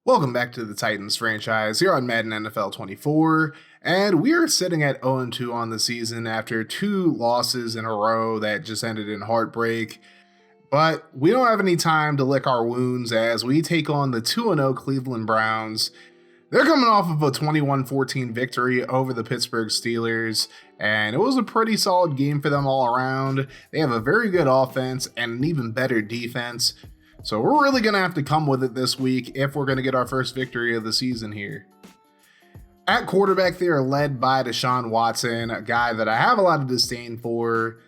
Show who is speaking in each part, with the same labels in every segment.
Speaker 1: Welcome back to the Titans franchise here on Madden NFL 24, and we are sitting at 0-2 on the season after two losses in a row that just ended in heartbreak. But we don't have any time to lick our wounds as we take on the 2-0 Cleveland Browns. They're coming off of a 21-14 victory over the Pittsburgh Steelers, and it was a pretty solid game for them all around. They have a very good offense and an even better defense. So we're really going to have to come with it this week if we're going to get our first victory of the season here. At quarterback, they are led by Deshaun Watson, a guy that I have a lot of disdain for.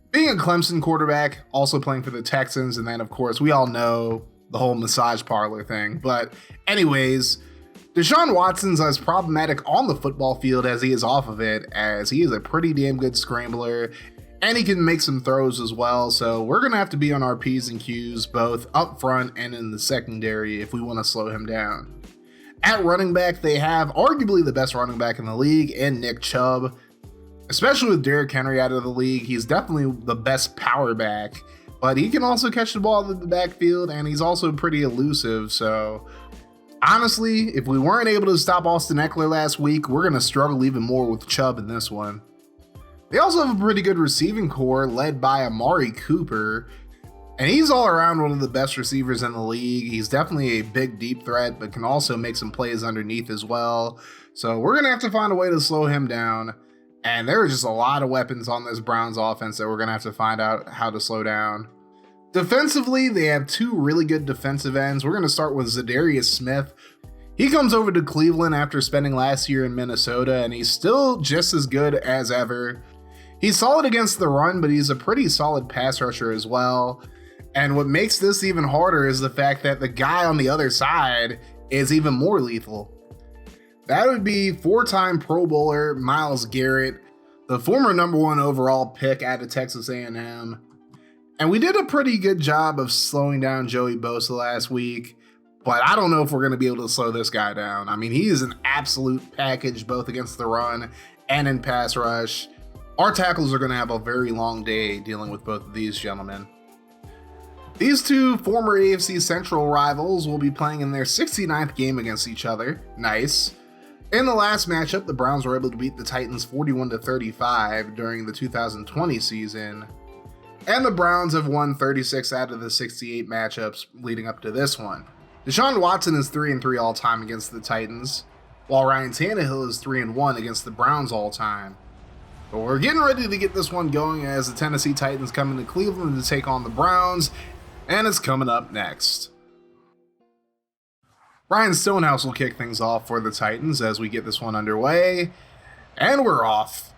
Speaker 1: Being a Clemson quarterback, also playing for the Texans, and then of course we all know the whole massage parlor thing. But anyways, Deshaun Watson's as problematic on the football field as he is off of it, as he is a pretty damn good scrambler. And he can make some throws as well, so we're going to have to be on our P's and Q's both up front and in the secondary if we want to slow him down. At running back, they have arguably the best running back in the league in Nick Chubb. Especially with Derrick Henry out of the league, he's definitely the best power back, but he can also catch the ball in the backfield, and he's also pretty elusive, so honestly, if we weren't able to stop Austin Eckler last week, we're going to struggle even more with Chubb in this one. They also have a pretty good receiving core led by Amari Cooper, and he's all around one of the best receivers in the league. He's definitely a big deep threat, but can also make some plays underneath as well. So we're going to have to find a way to slow him down, and there are just a lot of weapons on this Browns offense that we're going to have to find out how to slow down. Defensively, they have two really good defensive ends. We're going to start with Zadarius Smith. He comes over to Cleveland after spending last year in Minnesota, and he's still just as good as ever. He's solid against the run, but he's a pretty solid pass rusher as well. And what makes this even harder is the fact that the guy on the other side is even more lethal. That would be four-time Pro Bowler Myles Garrett, the former number one overall pick out of Texas A&M. And we did a pretty good job of slowing down Joey Bosa last week, but I don't know if we're going to be able to slow this guy down. I mean, he is an absolute package both against the run and in pass rush. Our tackles are going to have a very long day dealing with both of these gentlemen. These two former AFC Central rivals will be playing in their 69th game against each other. Nice. In the last matchup, the Browns were able to beat the Titans 41-35 during the 2020 season. And the Browns have won 36 out of the 68 matchups leading up to this one. Deshaun Watson is 3-3 all-time against the Titans, while Ryan Tannehill is 3-1 against the Browns all-time. But we're getting ready to get this one going as the Tennessee Titans come into Cleveland to take on the Browns, and it's coming up next. Ryan Stonehouse will kick things off for the Titans as we get this one underway, and we're off.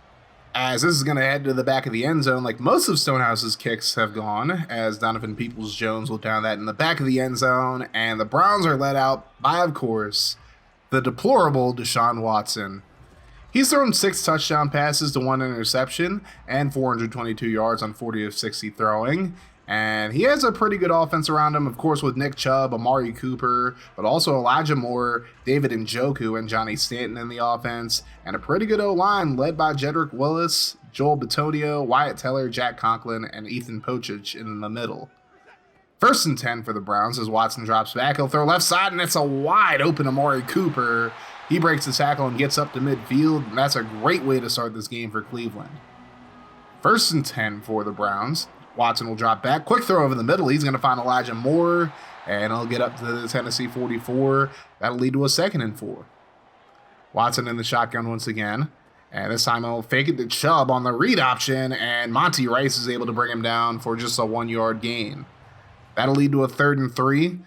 Speaker 1: As this is going to head to the back of the end zone like most of Stonehouse's kicks have gone, as Donovan Peoples-Jones will down that in the back of the end zone, and the Browns are led out by, of course, the deplorable Deshaun Watson. He's thrown 6 touchdown passes to 1 interception and 422 yards on 40 of 60 throwing. And he has a pretty good offense around him, of course, with Nick Chubb, Amari Cooper, but also Elijah Moore, David Njoku, and Johnny Stanton in the offense, and a pretty good O-line led by Jedrick Willis, Joel Bitonio, Wyatt Teller, Jack Conklin, and Ethan Pochich in the middle. 1st and 10 for the Browns as Watson drops back. He'll throw left side, and it's a wide open Amari Cooper. He breaks the tackle and gets up to midfield, and that's a great way to start this game for Cleveland. 1st and 10 for the Browns. Watson will drop back. Quick throw over the middle. He's going to find Elijah Moore, and he'll get up to the Tennessee 44. That'll lead to a 2nd and 4. Watson in the shotgun once again, and this time he'll fake it to Chubb on the read option, and Monty Rice is able to bring him down for just a 1-yard gain. That'll lead to a 3rd and 3.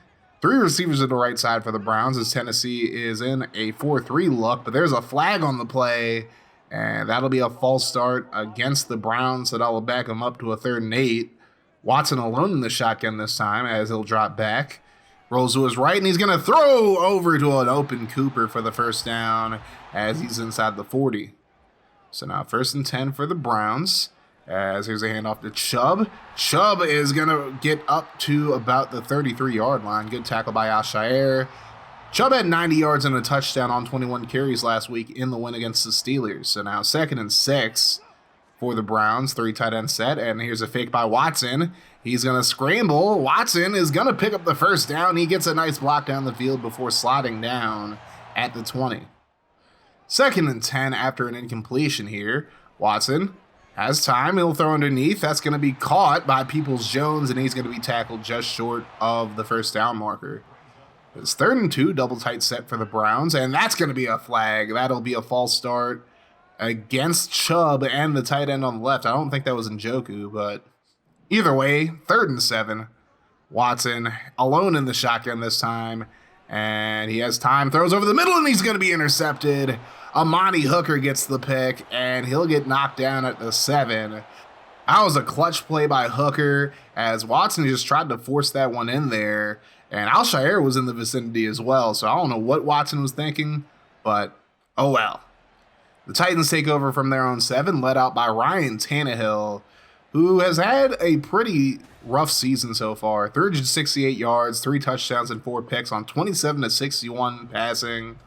Speaker 1: 3 receivers at the right side for the Browns as Tennessee is in a 4-3 look, but there's a flag on the play, and that'll be a false start against the Browns, so that will back them up to a 3rd and 8. Watson alone in the shotgun this time as he'll drop back. Rolls to his right, and he's going to throw over to an open Cooper for the 1st down as he's inside the 40. So now 1st and 10 for the Browns. As here's a handoff to Chubb. Chubb is going to get up to about the 33-yard line. Good tackle by Al-Shaair. Chubb had 90 yards and a touchdown on 21 carries last week in the win against the Steelers. So now 2nd and 6. for the Browns, 3 tight end set, and here's a fake by Watson. He's going to scramble. Watson is going to pick up the first down. He gets a nice block down the field before sliding down at the 20. 2nd and 10 after an incompletion here. Watson has time. He'll throw underneath. That's going to be caught by Peoples-Jones, and he's going to be tackled just short of the first down marker. It's 3rd and 2, double tight set for the Browns, and that's going to be a flag. That'll be a false start against Chubb and the tight end on the left. I don't think that was Njoku, but either way, 3rd and 7. Watson alone in the shotgun this time, and he has time, throws over the middle, and he's going to be intercepted. Amani Hooker gets the pick, and he'll get knocked down at the 7. That was a clutch play by Hooker, as Watson just tried to force that one in there, and Alshire was in the vicinity as well, so I don't know what Watson was thinking, but oh well. The Titans take over from their own 7, led out by Ryan Tannehill, who has had a pretty rough season so far. 368 yards, 3 touchdowns, and 4 picks on 27-61 passing.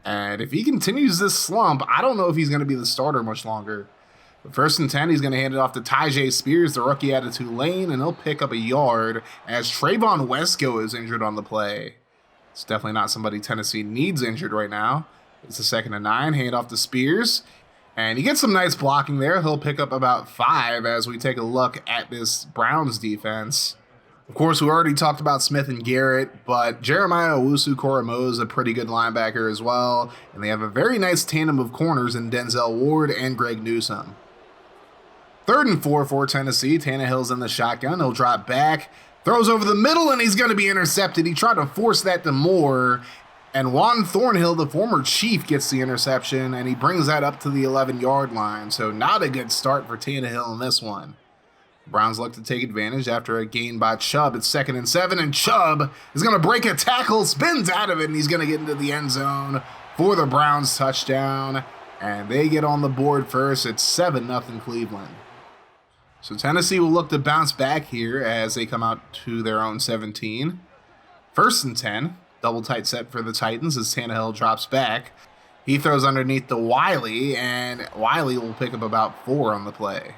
Speaker 1: And if he continues this slump, I don't know if he's going to be the starter much longer. But 1st and 10, he's going to hand it off to Tyjae Spears, the rookie out of Tulane, and he'll pick up a yard as Trayvon Wesco is injured on the play. It's definitely not somebody Tennessee needs injured right now. It's a 2nd and 9, hand off to Spears. And he gets some nice blocking there. He'll pick up about 5 as we take a look at this Browns defense. Of course, we already talked about Smith and Garrett, but Jeremiah Owusu-Koramoah is a pretty good linebacker as well. And they have a very nice tandem of corners in Denzel Ward and Greg Newsome. 3rd and 4 for Tennessee. Tannehill's in the shotgun. He'll drop back, throws over the middle, and he's going to be intercepted. He tried to force that to Moore, and Juan Thornhill, the former Chief, gets the interception, and he brings that up to the 11-yard line. So not a good start for Tannehill in this one. Browns look to take advantage after a gain by Chubb. It's 2nd and 7, and Chubb is going to break a tackle, spins out of it, and he's going to get into the end zone for the Browns touchdown. And they get on the board first. It's 7-0 Cleveland. So Tennessee will look to bounce back here as they come out to their own 17. 1st and 10, double tight set for the Titans as Tannehill drops back. He throws underneath to Wiley, and Wiley will pick up about 4 on the play.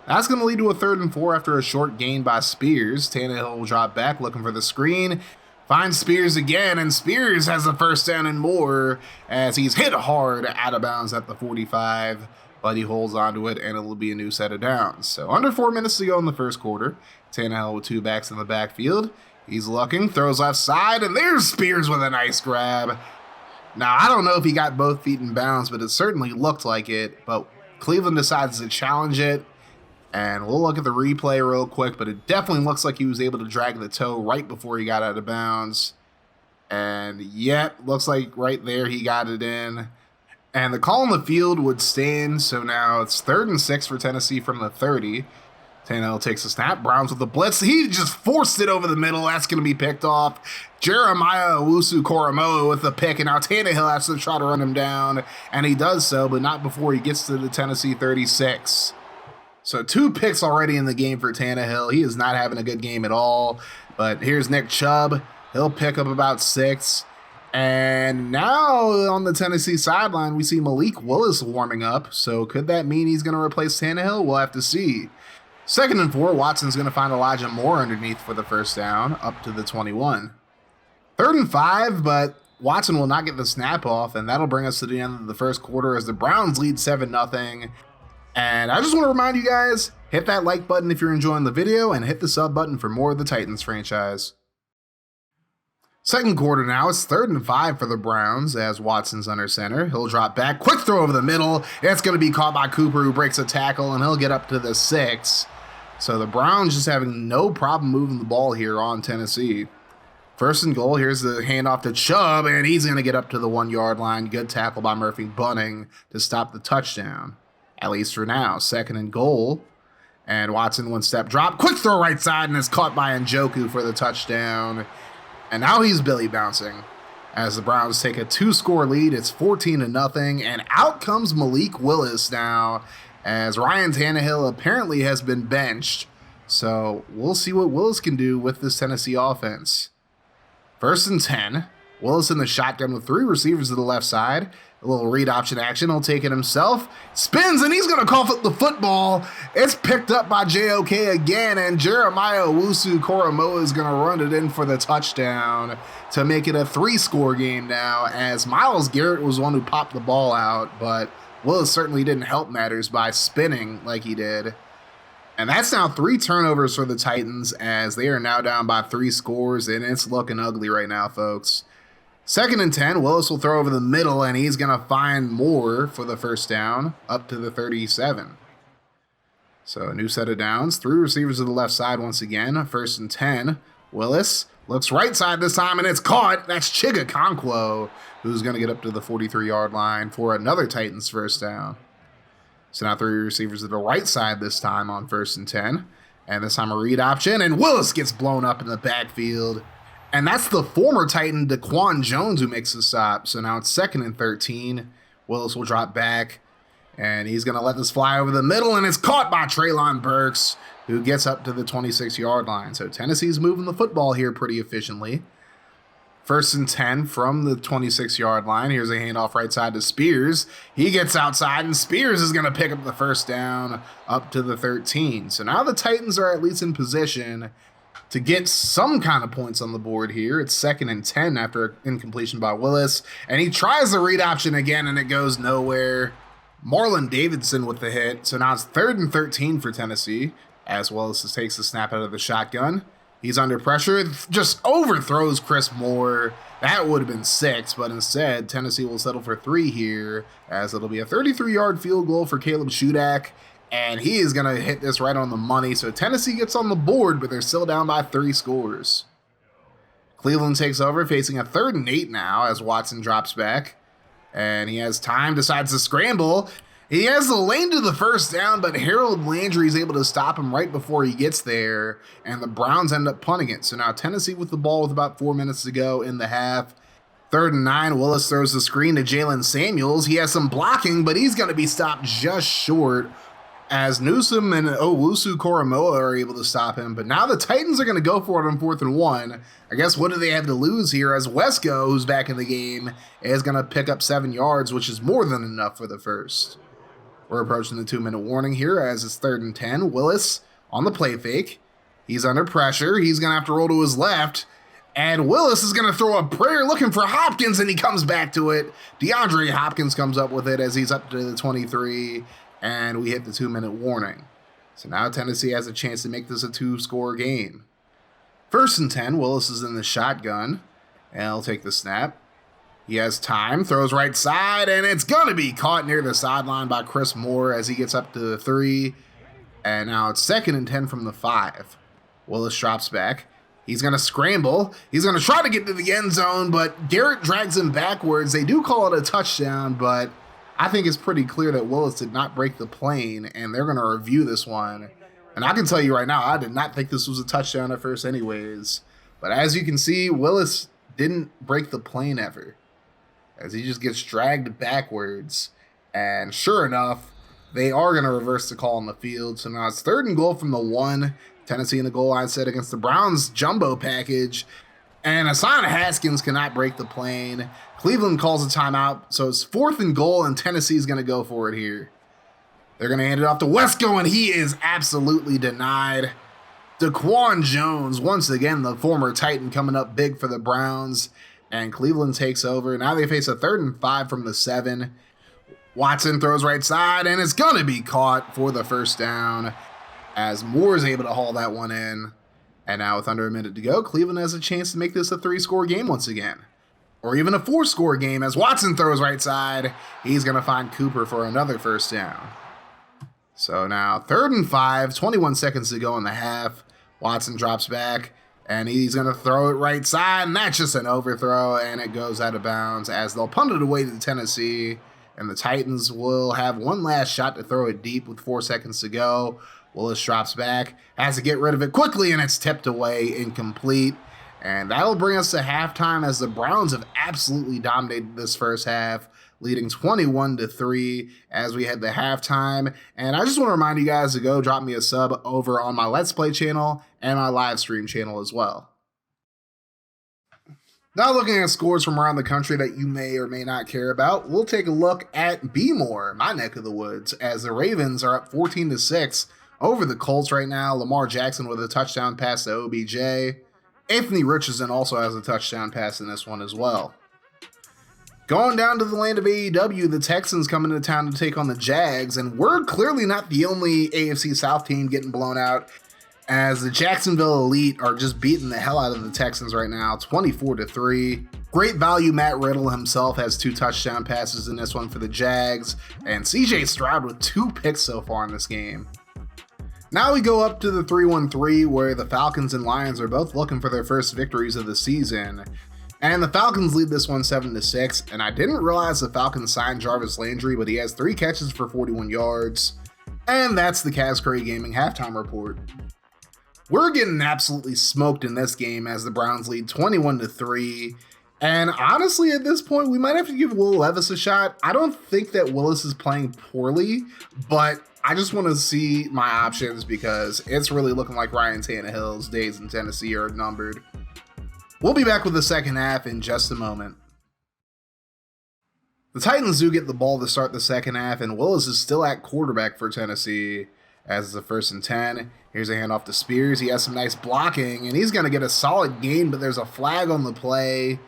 Speaker 1: That's going to lead to a 3rd and 4 after a short gain by Spears. Tannehill will drop back looking for the screen. Finds Spears again, and Spears has the first down and more as he's hit hard out of bounds at the 45. But he holds onto it, and it'll be a new set of downs. So under 4 minutes to go in the first quarter. Tannehill with 2 backs in the backfield. He's looking, throws left side, and there's Spears with a nice grab. Now, I don't know if he got both feet in bounds, but it certainly looked like it. But Cleveland decides to challenge it. And we'll look at the replay real quick, but it definitely looks like he was able to drag the toe right before he got out of bounds. And yep, looks like right there he got it in. And the call on the field would stand, so now it's 3rd and 6 for Tennessee from the 30. Tannehill takes a snap, Browns with the blitz. He just forced it over the middle. That's going to be picked off. Jeremiah Owusu-Koramoah with the pick, and now Tannehill has to try to run him down, and he does so, but not before he gets to the Tennessee 36. So 2 picks already in the game for Tannehill. He is not having a good game at all, but here's Nick Chubb. He'll pick up about 6. And now on the Tennessee sideline, we see Malik Willis warming up. So could that mean he's going to replace Tannehill? We'll have to see. 2nd and 4, Watson's going to find Elijah Moore underneath for the first down, up to the 21. 3rd and 5, but Watson will not get the snap off, and that'll bring us to the end of the first quarter as the Browns lead 7-0. And I just want to remind you guys, hit that like button if you're enjoying the video, and hit the sub button for more of the Titans franchise. Second quarter now, it's 3rd and 5 for the Browns as Watson's under center. He'll drop back, quick throw over the middle. It's going to be caught by Cooper, who breaks a tackle, and he'll get up to the 6. So the Browns just having no problem moving the ball here on Tennessee. 1st and goal, here's the handoff to Chubb, and he's going to get up to the 1-yard line. Good tackle by Murphy Bunting to stop the touchdown, at least for now. 2nd and goal, and Watson 1-step drop. Quick throw right side, and it's caught by Njoku for the touchdown. And now he's belly bouncing as the Browns take a 2-score lead. It's 14-0, and out comes Malik Willis now as Ryan Tannehill apparently has been benched. So we'll see what Willis can do with this Tennessee offense. 1st and 10. Willis in the shotgun with 3 receivers to the left side. A little read option action. He'll take it himself. Spins, and he's going to cough up the football. It's picked up by JOK again, and Jeremiah Owusu-Koramoah is going to run it in for the touchdown to make it a 3-score game now, as Myles Garrett was the one who popped the ball out, but Willis certainly didn't help matters by spinning like he did. And that's now 3 turnovers for the Titans, as they are now down by 3 scores, and it's looking ugly right now, folks. 2nd and 10, Willis will throw over the middle, and he's going to find Moore for the first down, up to the 37. So a new set of downs. 3 receivers to the left side once again. 1st and 10. Willis looks right side this time, and it's caught. That's Chigga Conquo, who's going to get up to the 43-yard line for another Titans first down. So now 3 receivers to the right side this time on 1st and 10. And this time a read option, and Willis gets blown up in the backfield. And that's the former Titan, Daquan Jones, who makes the stop. So now it's 2nd and 13. Willis will drop back, and he's going to let this fly over the middle, and it's caught by Treylon Burks, who gets up to the 26-yard line. So Tennessee's moving the football here pretty efficiently. 1st and 10 from the 26-yard line. Here's a handoff right side to Spears. He gets outside, and Spears is going to pick up the first down up to the 13. So now the Titans are at least in position to get some kind of points on the board here. It's 2nd and 10 after incompletion by Willis, and he tries the read option again, and it goes nowhere. Marlon Davidson with the hit. So now it's 3rd and 13 for Tennessee, as Willis takes the snap out of the shotgun. He's under pressure, just overthrows Chris Moore. That would have been 6, but instead, Tennessee will settle for 3 here, as it'll be a 33-yard field goal for Caleb Shudak. And he is going to hit this right on the money. So Tennessee gets on the board, but they're still down by 3 scores. Cleveland takes over, facing a 3rd and 8 now as Watson drops back. And he has time, decides to scramble. He has the lane to the first down, but Harold Landry is able to stop him right before he gets there. And the Browns end up punting it. So now Tennessee with the ball with about 4 minutes to go in the half. 3rd and 9, Willis throws the screen to Jalen Samuels. He has some blocking, but he's going to be stopped just short, as Newsome and Owusu-Koramoah are able to stop him. But now the Titans are going to go for it on 4th and 1. I guess what do they have to lose here, as Wesco, who's back in the game, is going to pick up 7 yards, which is more than enough for the first. We're approaching the 2-minute warning here, as it's 3rd and 10. Willis on the play fake. He's under pressure. He's going to have to roll to his left. And Willis is going to throw a prayer looking for Hopkins, and he comes back to it. DeAndre Hopkins comes up with it as he's up to the 23. And we hit the 2-minute warning. So now Tennessee has a chance to make this a 2-score game. 1st and 10, Willis is in the shotgun, and he'll take the snap. He has time, throws right side, and it's going to be caught near the sideline by Chris Moore as he gets up to the 3. And now it's 2nd and 10 from the 5. Willis drops back. He's going to scramble. He's going to try to get to the end zone, but Garrett drags him backwards. They do call it a touchdown, but I think it's pretty clear that Willis did not break the plane, and they're going to review this one. And I can tell you right now, I did not think this was a touchdown at first anyways. But as you can see, Willis didn't break the plane ever, as he just gets dragged backwards. And sure enough, they are going to reverse the call on the field. So now it's 3rd and goal from the 1. Tennessee in the goal line set against the Browns jumbo package. And Hassan Haskins cannot break the plane. Cleveland calls a timeout, so it's 4th and goal, and Tennessee's going to go for it here. They're going to hand it off to Wesco, and he is absolutely denied. Daquan Jones, once again, the former Titan, coming up big for the Browns, and Cleveland takes over. Now they face a 3rd and 5 from the 7. Watson throws right side, and it's going to be caught for the first down, as Moore is able to haul that one in. And now with under a minute to go, Cleveland has a chance to make this a 3-score game once again. Or even a 4-score game, as Watson throws right side. He's going to find Cooper for another first down. So now 3rd and 5, 21 seconds to go in the half. Watson drops back, and he's going to throw it right side, and that's just an overthrow, and it goes out of bounds as they'll punt it away to Tennessee. And the Titans will have one last shot to throw it deep with 4 seconds to go. Willis drops back, has to get rid of it quickly, and it's tipped away, incomplete. And that'll bring us to halftime, as the Browns have absolutely dominated this first half, leading 21-3 as we head to halftime. And I just want to remind you guys to go drop me a sub over on my Let's Play channel and my live stream channel as well. Now looking at scores from around the country that you may or may not care about, we'll take a look at B-more, my neck of the woods, as the Ravens are up 14-6 over the Colts right now. Lamar Jackson with a touchdown pass to OBJ. Anthony Richardson also has a touchdown pass in this one as well. Going down to the land of AEW, the Texans coming to town to take on the Jags, and we're clearly not the only AFC South team getting blown out, as the Jacksonville Elite are just beating the hell out of the Texans right now, 24-3. Great value, Matt Riddle himself has 2 touchdown passes in this one for the Jags, and CJ Stroud with 2 picks so far in this game. Now we go up to the 3-1-3, where the Falcons and Lions are both looking for their first victories of the season. And the Falcons lead this one 7-6, and I didn't realize the Falcons signed Jarvis Landry, but he has 3 catches for 41 yards. And that's the Kaz Curry Gaming halftime report. We're getting absolutely smoked in this game as the Browns lead 21-3. And honestly, at this point, we might have to give Will Levis a shot. I don't think that Willis is playing poorly, but I just want to see my options because it's really looking like Ryan Tannehill's days in Tennessee are numbered. We'll be back with the second half in just a moment. The Titans do get the ball to start the second half, and Willis is still at quarterback for Tennessee as the 1st and 10. Here's a handoff to Spears. He has some nice blocking, and he's going to get a solid gain, but there's a flag on the play,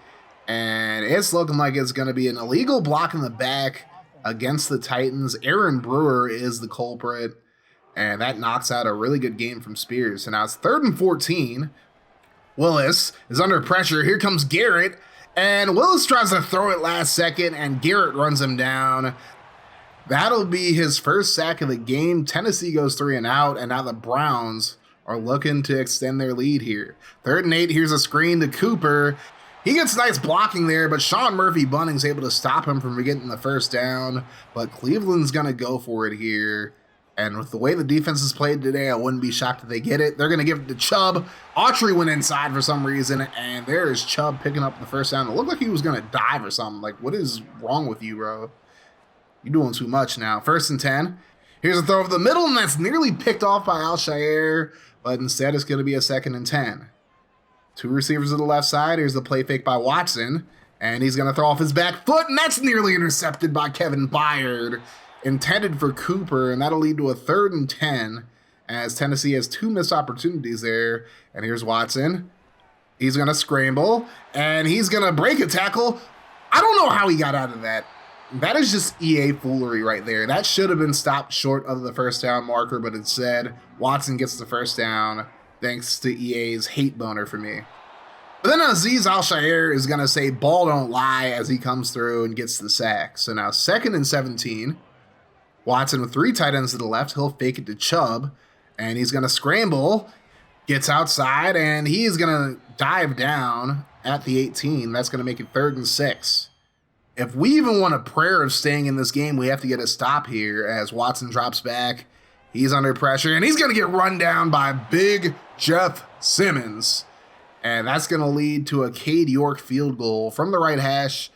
Speaker 1: and it's looking like it's going to be an illegal block in the back against the Titans. Aaron Brewer is the culprit, and that knocks out a really good game from Spears. So now it's 3rd and 14. Willis is under pressure. Here comes Garrett, and Willis tries to throw it last second, and Garrett runs him down. That'll be his first sack of the game. Tennessee goes 3 and out, and now the Browns are looking to extend their lead here. 3rd and 8, here's a screen to Cooper. He gets nice blocking there, but Sean Murphy-Bunning's able to stop him from getting the first down, but Cleveland's going to go for it here. And with the way the defense is played today, I wouldn't be shocked if they get it. They're going to give it to Chubb. Autry went inside for some reason, and there is Chubb picking up the first down. It looked like he was going to dive or something. Like, what is wrong with you, bro? You're doing too much now. 1st and 10. Here's a throw over the middle, and that's nearly picked off by Al-Shaair, but instead it's going to be a 2nd and 10. 2 receivers to the left side. Here's the play fake by Watson, and he's going to throw off his back foot, and that's nearly intercepted by Kevin Byard. Intended for Cooper, and that'll lead to a 3rd and 10 as Tennessee has 2 missed opportunities there. And here's Watson. He's going to scramble, and he's going to break a tackle. I don't know how he got out of that. That is just EA foolery right there. That should have been stopped short of the first down marker, but instead, Watson gets the first down thanks to EA's hate boner for me. But then Azeez Al-Shaair is going to say ball don't lie as he comes through and gets the sack. So now 2nd and 17. Watson with 3 tight ends to the left. He'll fake it to Chubb, and he's going to scramble, gets outside, and he's going to dive down at the 18. That's going to make it 3rd and 6. If we even want a prayer of staying in this game, we have to get a stop here as Watson drops back. He's under pressure, and he's going to get run down by big Jeff Simmons. And that's going to lead to a Cade York field goal from the right hash.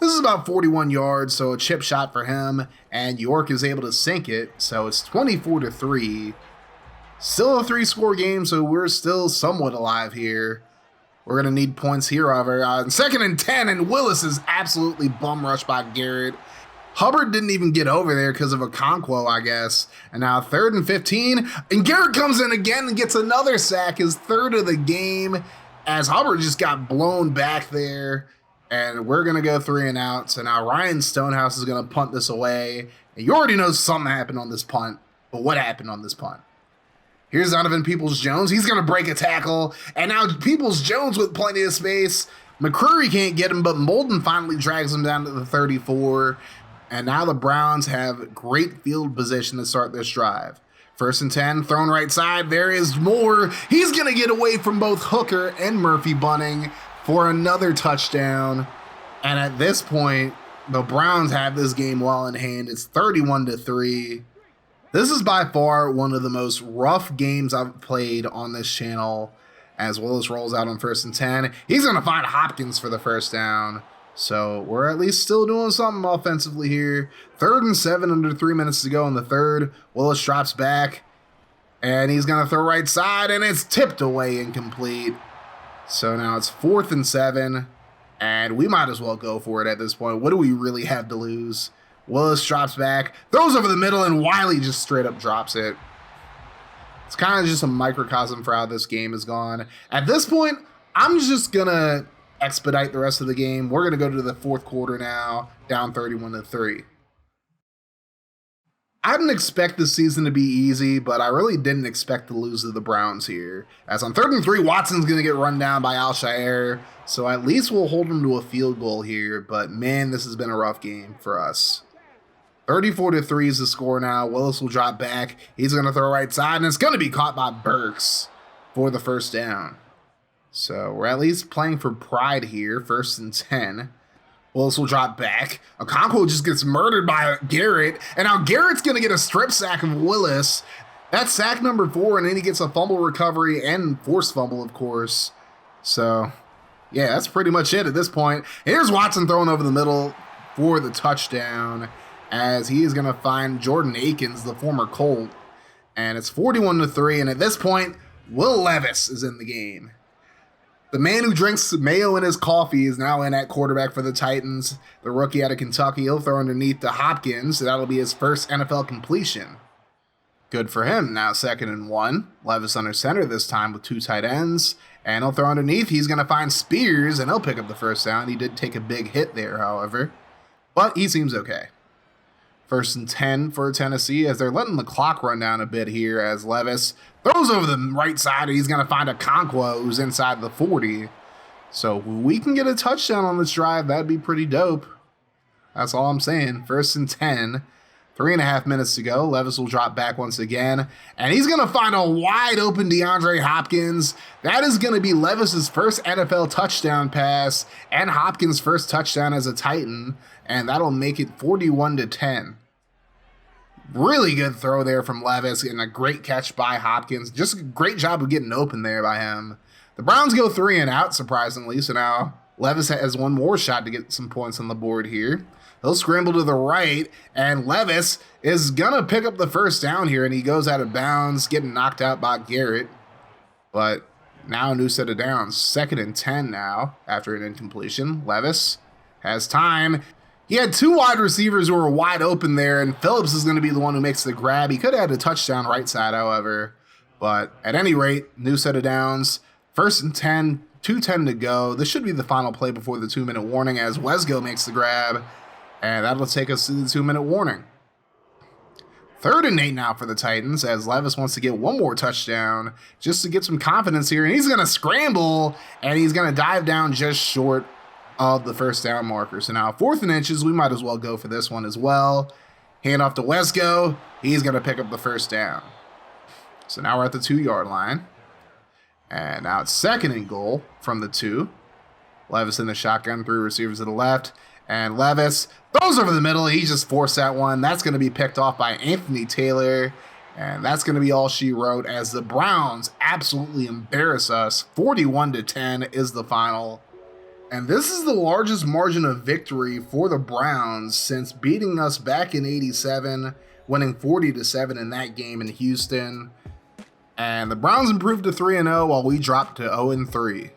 Speaker 1: This is about 41 yards, so a chip shot for him, and York is able to sink it, so it's 24-3. Still a 3-score game, so we're still somewhat alive here. We're going to need points here, however. 2nd and 10, and Willis is absolutely bum rushed by Garrett. Hubbard didn't even get over there because of a Okonkwo, I guess. And now 3rd and 15, and Garrett comes in again and gets another sack, his 3rd of the game, as Hubbard just got blown back there. And we're going to go 3 and out. So now Ryan Stonehouse is going to punt this away. And you already know something happened on this punt. But what happened on this punt? Here's Donovan Peoples-Jones. He's going to break a tackle. And now Peoples-Jones with plenty of space. McCreary can't get him, but Molden finally drags him down to the 34. And now the Browns have great field position to start this drive. 1st and 10, thrown right side. There is Moore. He's going to get away from both Hooker and Murphy-Bunning for another touchdown. And at this point, the Browns have this game well in hand. It's 31-3. This is by far one of the most rough games I've played on this channel as Willis rolls out on 1st and 10. He's going to find Hopkins for the first down. So we're at least still doing something offensively here. 3rd and 7 under 3 minutes to go in the 3rd. Willis drops back, and he's going to throw right side, and it's tipped away incomplete. So now it's 4th and 7. And we might as well go for it at this point. What do we really have to lose? Willis drops back, throws over the middle, and Wiley just straight up drops it. It's kind of just a microcosm for how this game has gone. At this point, I'm just going to expedite the rest of the game. We're going to go to the fourth quarter now, down 31-3. I didn't expect this season to be easy, but I really didn't expect to lose to the Browns here. As on 3rd and 3, Watson's going to get run down by Al-Shaair, so at least we'll hold him to a field goal here, but man, this has been a rough game for us. 34-3 is the score now. Willis will drop back. He's going to throw right side, and it's going to be caught by Burks for the first down. So we're at least playing for pride here, 1st and 10. Willis will drop back. Okonkwo just gets murdered by Garrett. And now Garrett's going to get a strip sack of Willis. That's sack number 4, and then he gets a fumble recovery and forced fumble, of course. So, yeah, that's pretty much it at this point. Here's Watson throwing over the middle for the touchdown as he is going to find Jordan Akins, the former Colt. And it's 41-3, and at this point, Will Levis is in the game. The man who drinks mayo in his coffee is now in at quarterback for the Titans. The rookie out of Kentucky, he'll throw underneath to Hopkins. That'll be his first NFL completion. Good for him. Now 2nd and 1. Levis under center this time with 2 tight ends. And he'll throw underneath. He's going to find Spears, and he'll pick up the first down. He did take a big hit there, however. But he seems okay. 1st and 10 for Tennessee as they're letting the clock run down a bit here as Levis throws over the right side, and he's going to find Okonkwo who's inside the 40. So we can get a touchdown on this drive. That'd be pretty dope. That's all I'm saying. 1st and 10. 3.5 minutes to go. Levis will drop back once again, and he's going to find a wide open DeAndre Hopkins. That is going to be Levis's first NFL touchdown pass and Hopkins' first touchdown as a Titan, and that'll make it 41-10. Really good throw there from Levis and a great catch by Hopkins. Just a great job of getting open there by him. The Browns go 3 and out, surprisingly, so now Levis has one more shot to get some points on the board here. He'll scramble to the right, and Levis is going to pick up the first down here, and he goes out of bounds, getting knocked out by Garrett. But now a new set of downs. 2nd and 10 now after an incompletion. Levis has time. He had 2 wide receivers who were wide open there, and Phillips is going to be the one who makes the grab. He could have had a touchdown right side, however. But at any rate, new set of downs. 1st and 10, 2:10 to go. This should be the final play before the 2-minute warning as Wesgo makes the grab. And that'll take us to the 2-minute warning. 3rd and 8 now for the Titans as Levis wants to get one more touchdown just to get some confidence here. And he's going to scramble, and he's going to dive down just short of the first down marker. So now 4th and inches, we might as well go for this one as well. Hand off to Wesco. He's going to pick up the first down. So now we're at the 2-yard line. And now it's 2nd and goal from the 2. Levis in the shotgun, 3 receivers to the left. And Levis throws over the middle. He just forced that one. That's going to be picked off by Anthony Taylor. And that's going to be all she wrote as the Browns absolutely embarrass us. 41-10 is the final. And this is the largest margin of victory for the Browns since beating us back in '87, winning 40-7 in that game in Houston. And the Browns improved to 3-0 while we dropped to 0-3.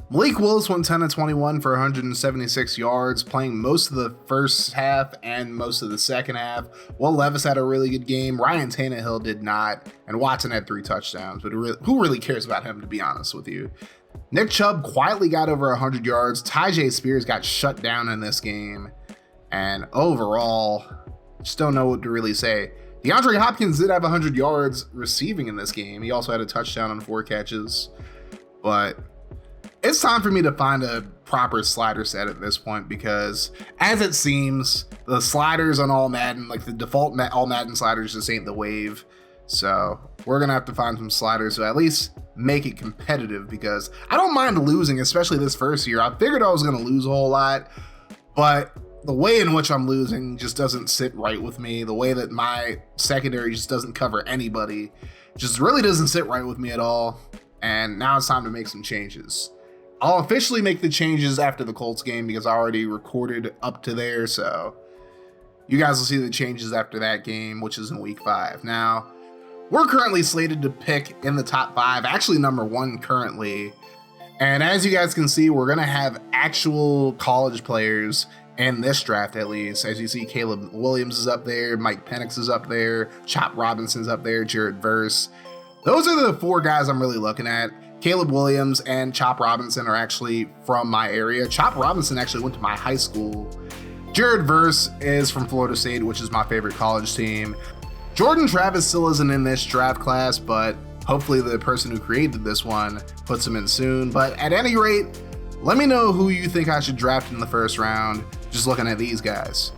Speaker 1: Malik Willis went 10-21 for 176 yards, playing most of the first half and most of the second half. Will Levis had a really good game. Ryan Tannehill did not. And Watson had 3 touchdowns. But who really cares about him, to be honest with you? Nick Chubb quietly got over 100 yards. Tyjae Spears got shut down in this game. And overall, just don't know what to really say. DeAndre Hopkins did have 100 yards receiving in this game. He also had a touchdown on 4 catches. But it's time for me to find a proper slider set at this point because, as it seems, the sliders on all Madden, like the default all Madden sliders, just ain't the wave. So we're going to have to find some sliders to at least make it competitive because I don't mind losing, especially this first year. I figured I was going to lose a whole lot, but the way in which I'm losing just doesn't sit right with me. The way that my secondary just doesn't cover anybody just really doesn't sit right with me at all. And now it's time to make some changes. I'll officially make the changes after the Colts game because I already recorded up to there. So you guys will see the changes after that game, which is in week 5. Now, we're currently slated to pick in the top 5, actually number 1 currently. And as you guys can see, we're going to have actual college players in this draft, at least. As you see, Caleb Williams is up there, Mike Penix is up there, Chop Robinson's up there, Jared Verse. Those are the 4 guys I'm really looking at. Caleb Williams and Chop Robinson are actually from my area. Chop Robinson actually went to my high school. Jared Verse is from Florida State, which is my favorite college team. Jordan Travis still isn't in this draft class, but hopefully the person who created this one puts him in soon. But at any rate, let me know who you think I should draft in the first round, just looking at these guys.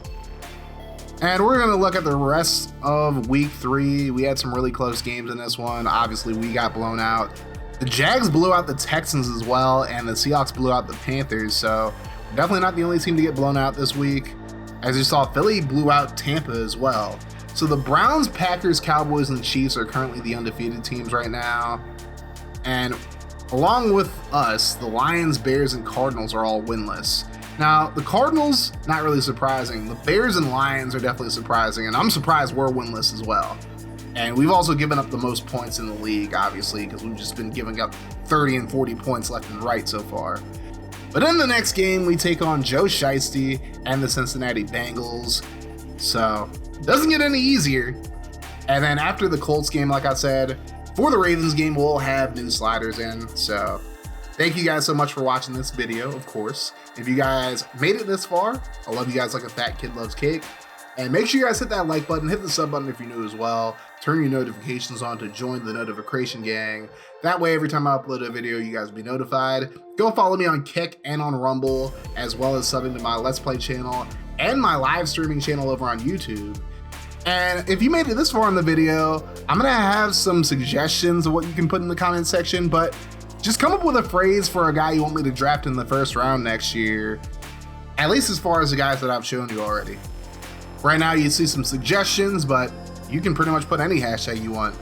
Speaker 1: And we're going to look at the rest of week 3. We had some really close games in this one. Obviously, we got blown out. The Jags blew out the Texans as well, and the Seahawks blew out the Panthers. So definitely not the only team to get blown out this week. As you saw, Philly blew out Tampa as well. So the Browns, Packers, Cowboys, and Chiefs are currently the undefeated teams right now. And along with us, the Lions, Bears, and Cardinals are all winless. Now, the Cardinals, not really surprising. The Bears and Lions are definitely surprising, and I'm surprised we're winless as well. And we've also given up the most points in the league, obviously, because we've just been giving up 30 and 40 points left and right so far. But in the next game, we take on Joe Shiesty and the Cincinnati Bengals. So, doesn't get any easier. And then after the Colts game, like I said, for the Ravens game, we'll have new sliders in. So, thank you guys so much for watching this video, of course. If you guys made it this far, I love you guys like a fat kid loves cake. And make sure you guys hit that like button, hit the sub button if you're new as well. Turn your notifications on to join the notification gang. That way, every time I upload a video, you guys will be notified. Go follow me on Kick and on Rumble, as well as subbing to my Let's Play channel and my live streaming channel over on YouTube. And if you made it this far in the video, I'm gonna have some suggestions of what you can put in the comment section, but just come up with a phrase for a guy you want me to draft in the first round next year, at least as far as the guys that I've shown you already. Right now you see some suggestions, but you can pretty much put any hashtag you want.